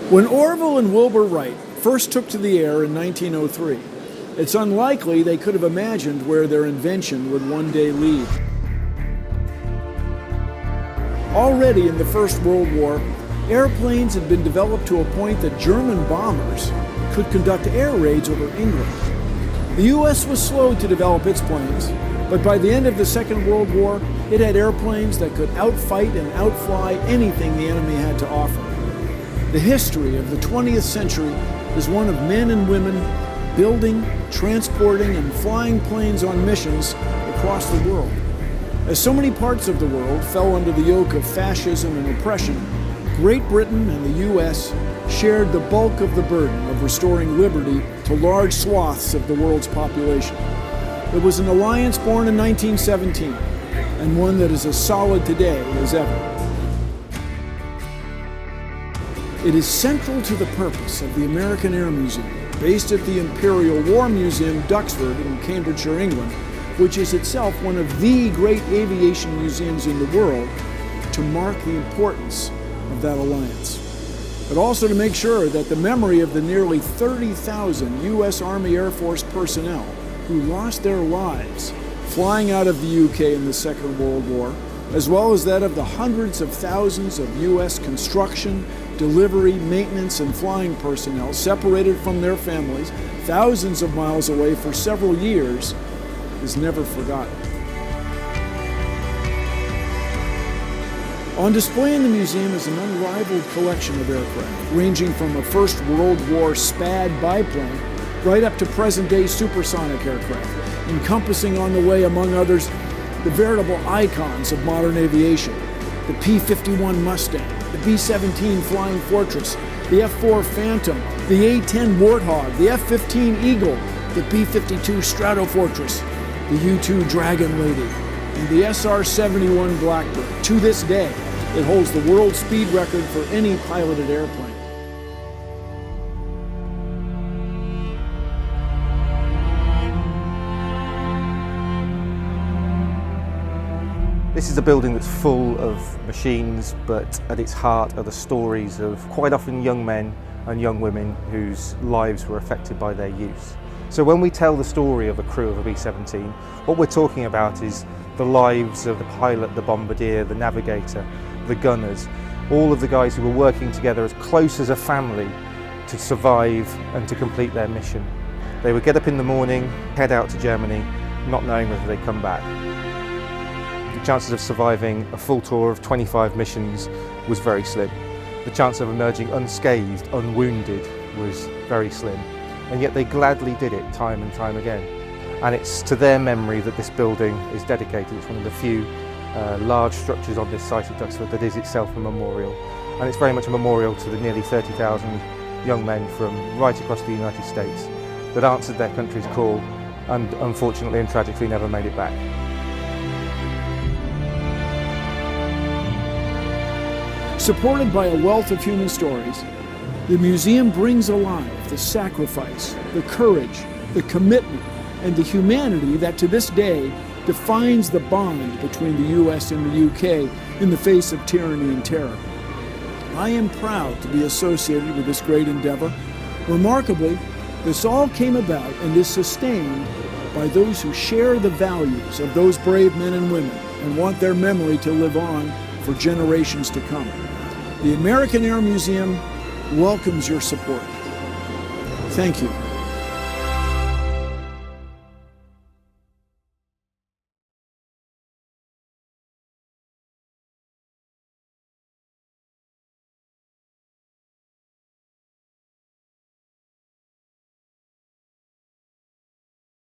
When Orville and Wilbur Wright first took to the air in 1903, it's unlikely they could have imagined where their invention would one day lead. Already in the First World War, airplanes had been developed to a point that German bombers could conduct air raids over England. The U.S. was slow to develop its planes, but by the end of the Second World War, it had airplanes that could outfight and outfly anything the enemy had to offer. The history of the 20th century is one of men and women building, transporting, and flying planes on missions across the world. As so many parts of the world fell under the yoke of fascism and oppression, Great Britain and the U.S. shared the bulk of the burden of restoring liberty to large swaths of the world's population. It was an alliance born in 1917, and one that is as solid today as ever. It is central to the purpose of the American Air Museum, based at the Imperial War Museum, Duxford in Cambridgeshire, England, which is itself one of the great aviation museums in the world, to mark the importance of that alliance. But also to make sure that the memory of the nearly 30,000 U.S. Army Air Force personnel who lost their lives flying out of the UK in the Second World War, as well as that of the hundreds of thousands of U.S. construction, delivery, maintenance, and flying personnel separated from their families thousands of miles away for several years, is never forgotten. On display in the museum is an unrivaled collection of aircraft, ranging from a First World War SPAD biplane right up to present-day supersonic aircraft, encompassing on the way, among others, the veritable icons of modern aviation: the P-51 Mustang, the B-17 Flying Fortress, the F-4 Phantom, the A-10 Warthog, the F-15 Eagle, the B-52 Stratofortress, the U-2 Dragon Lady, and the SR-71 Blackbird. To this day, it holds the world speed record for any piloted airplane. This is a building that's full of machines, but at its heart are the stories of quite often young men and young women whose lives were affected by their use. So when we tell the story of a crew of a B-17, what we're talking about is the lives of the pilot, the bombardier, the navigator, the gunners, all of the guys who were working together as close as a family to survive and to complete their mission. They would get up in the morning, head out to Germany, not knowing whether they'd come back. The chances of surviving a full tour of 25 missions was very slim. The chance of emerging unscathed, unwounded, was very slim. And yet they gladly did it time and time again. And it's to their memory that this building is dedicated. It's one of the few large structures on this site at Duxford that is itself a memorial. And it's very much a memorial to the nearly 30,000 young men from right across the United States that answered their country's call and unfortunately and tragically never made it back. Supported by a wealth of human stories, the museum brings alive the sacrifice, the courage, the commitment, and the humanity that to this day defines the bond between the U.S. and the UK in the face of tyranny and terror. I am proud to be associated with this great endeavor. Remarkably, this all came about and is sustained by those who share the values of those brave men and women and want their memory to live on for generations to come. The American Air Museum welcomes your support. Thank you.